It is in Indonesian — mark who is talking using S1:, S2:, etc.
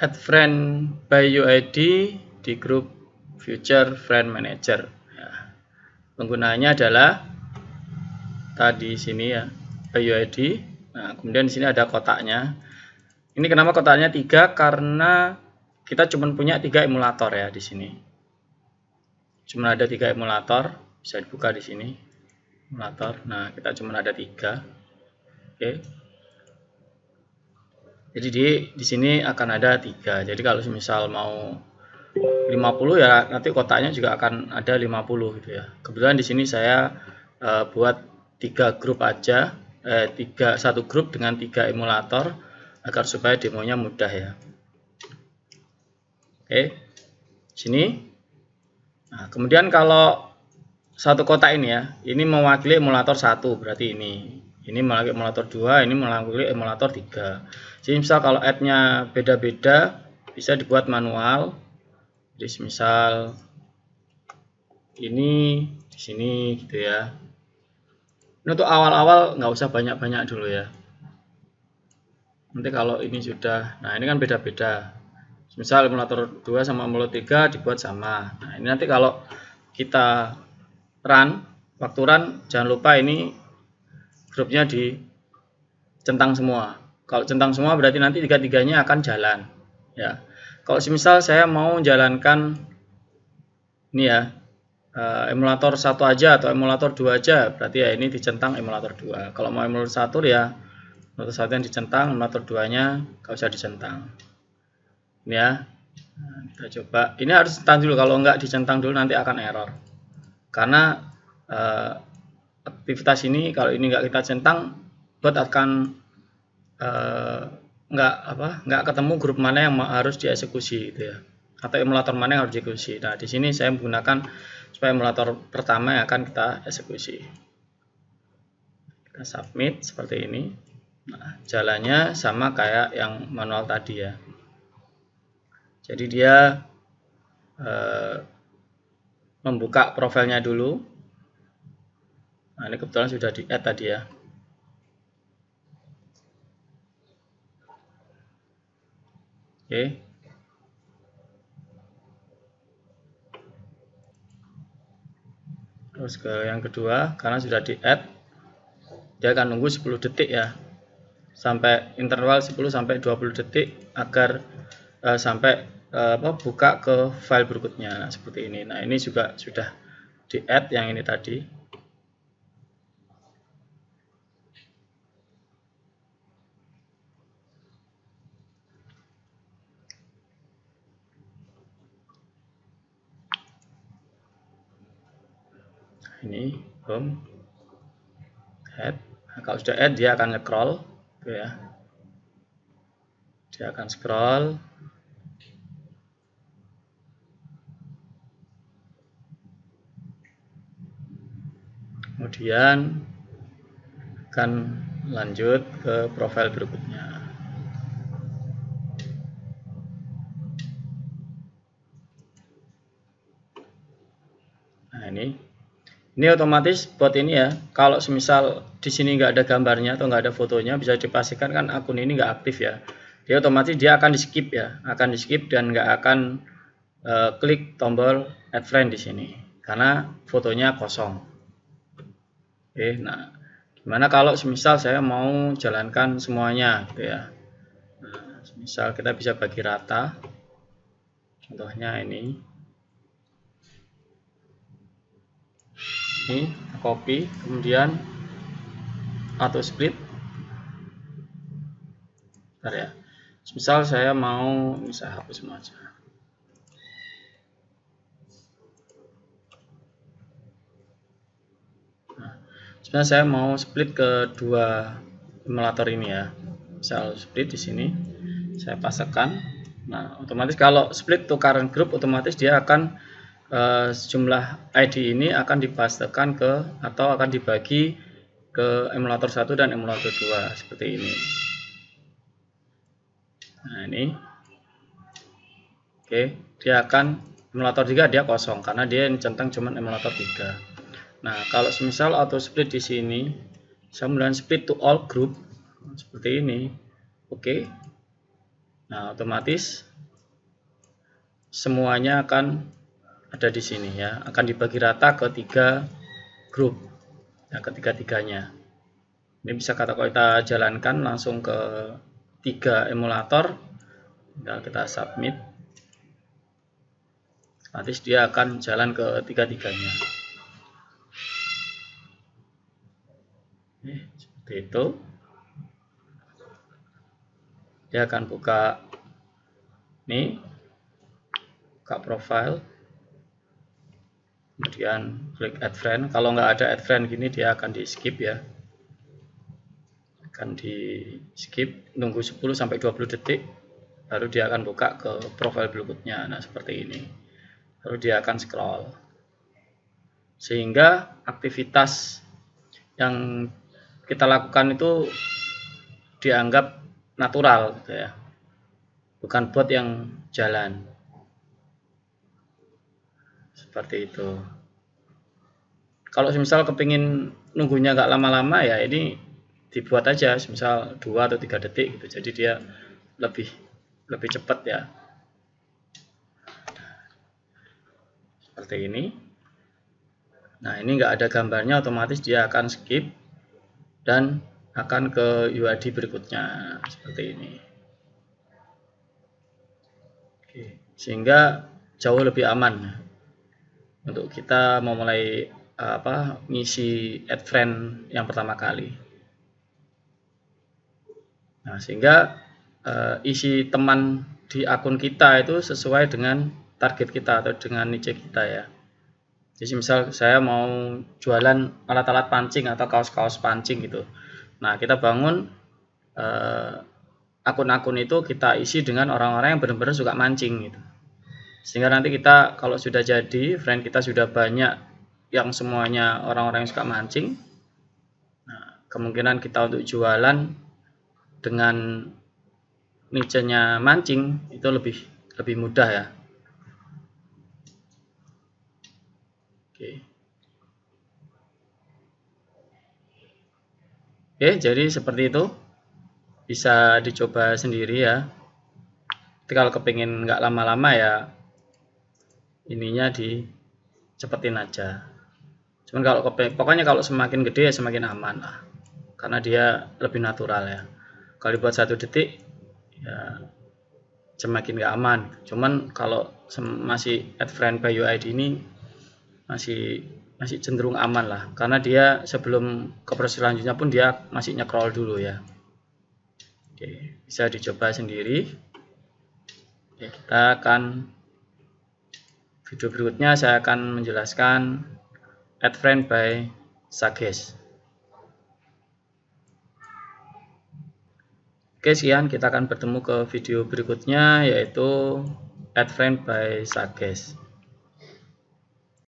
S1: add friend by UID di grup future friend manager. Ya. Penggunaannya adalah tadi sini ya, by UID. Nah, kemudian di sini ada kotaknya. Ini kenapa kotaknya 3? Karena kita cuma punya 3 emulator ya di sini. Cuma ada 3 emulator, bisa dibuka di sini. Emulator. Nah, kita cuma ada 3. Oke. Jadi di sini akan ada 3. Jadi kalau misal mau 50 ya nanti kotaknya juga akan ada 50 gitu ya. Kebetulan di sini saya buat 3 grup aja, satu grup dengan 3 emulator agar supaya demonya mudah ya. Oke, sini. Nah, kemudian kalau satu kotak ini ya, ini mewakili emulator 1 berarti ini. Ini mewakili emulator 2, ini mewakili emulator 3. Jadi misal kalau add-nya beda-beda bisa dibuat manual. Jadi misal ini di sini gitu ya. Ini untuk awal-awal nggak usah banyak-banyak dulu ya. Nanti kalau ini sudah, nah ini kan beda-beda. Misal emulator 2 sama emulator 3 dibuat sama. Nah ini nanti kalau kita run, waktu run jangan lupa ini grupnya dicentang semua. Kalau centang semua berarti nanti tiga-tiganya akan jalan ya. Kalau misal saya mau jalankan ini ya, emulator 1 aja atau emulator 2 aja, berarti ya ini dicentang emulator 2. Kalau mau emulator 1 ya emulator 1 yang dicentang, emulator 2 nya nggak usah dicentang. Ini ya. Nah, kita coba. Ini harus centang dulu, kalau nggak dicentang dulu nanti akan error. Karena aktivitas ini kalau ini nggak kita centang, bot akan nggak ketemu grup mana yang harus dieksekusi gitu ya, atau emulator mana yang harus dieksekusi. Nah di sini saya menggunakan supaya emulator pertama yang akan kita eksekusi. Kita submit seperti ini. Nah, jalannya sama kayak yang manual tadi ya. Jadi dia membuka profilnya dulu. Nah ini kebetulan sudah di add tadi ya. Oke. Terus ke yang kedua, karena sudah di add, dia akan nunggu 10 detik ya. Sampai interval 10 sampai 20 detik agar sampai buka ke file berikutnya. Nah, seperti ini. Nah, ini juga sudah di add yang ini tadi. Ini boom, add. Nah, kalau sudah add dia akan scroll gitu ya. Dia akan scroll. Kemudian akan lanjut ke profil berikutnya. Nah, ini otomatis bot ini ya, kalau semisal di sini nggak ada gambarnya atau nggak ada fotonya, bisa dipastikan kan akun ini nggak aktif ya. Dia otomatis dia akan di skip ya, akan di skip dan nggak akan klik tombol add friend di sini karena fotonya kosong. Oke, nah gimana kalau semisal saya mau jalankan semuanya gitu ya. Nah, misal kita bisa bagi rata, contohnya ini copy, kemudian auto split. Bentar ya, misal saya mau, saya hapus semua aja. Nah, sebenarnya saya mau split ke dua emulator ini ya. Misal split di sini, saya pasangkan. Nah, otomatis kalau split to current group, otomatis dia akan sejumlah ID ini akan dipastekan ke atau akan dibagi ke emulator 1 dan emulator 2 seperti ini. Nah, ini. Oke, dia akan emulator 3 dia kosong karena dia centang cuma emulator 3. Nah, kalau semisal auto split di sini, saya kemudian split to all group seperti ini. Oke. Nah, otomatis semuanya akan ada di sini ya, akan dibagi rata ke 3 grup. Nah, ketiga-tiganya. Ini bisa kita jalankan langsung ke 3 emulator. Nah, kita submit. Nanti dia akan jalan ke tiga-tiganya. Seperti itu. Dia akan buka ini, buka profile, kemudian klik add friend. Kalau nggak ada add friend gini, dia akan di skip ya, akan di skip, nunggu 10-20 detik, baru dia akan buka ke profile berikutnya. Nah, seperti ini. Lalu dia akan scroll, sehingga aktivitas yang kita lakukan itu dianggap natural gitu ya, bukan bot yang jalan. Seperti itu. Kalau misal kepingin nunggunya nggak lama-lama ya, ini dibuat aja misal 2 atau 3 detik gitu, jadi dia lebih cepat ya. Seperti ini. Nah, ini nggak ada gambarnya, otomatis dia akan skip dan akan ke UID berikutnya seperti ini. Oke, sehingga jauh lebih aman untuk kita memulai ngisi add friend yang pertama kali. Nah, sehingga isi teman di akun kita itu sesuai dengan target kita atau dengan niche kita ya. Jadi misal saya mau jualan alat-alat pancing atau kaos-kaos pancing gitu. Nah, kita bangun akun-akun itu kita isi dengan orang-orang yang benar-benar suka mancing gitu. Sehingga nanti kita kalau sudah jadi, friend kita sudah banyak yang semuanya orang-orang yang suka mancing. Nah, kemungkinan kita untuk jualan dengan niche-nya mancing itu lebih mudah ya. Oke, jadi seperti itu, bisa dicoba sendiri ya. Tapi kalau kepingin nggak lama-lama ya, ininya dicepetin aja. Cuman kalau pokoknya kalau semakin gede ya semakin aman lah, karena dia lebih natural ya. Kalau dibuat 1 detik ya semakin nggak aman. Cuman kalau masih add friend by UID ini masih cenderung aman lah, karena dia sebelum ke proses selanjutnya pun dia masih nge-scroll dulu ya. Oke, bisa dicoba sendiri. Oke, kita akan video berikutnya saya akan menjelaskan add friend by Sages. Oke, sekian, kita akan bertemu ke video berikutnya yaitu add friend by Sages.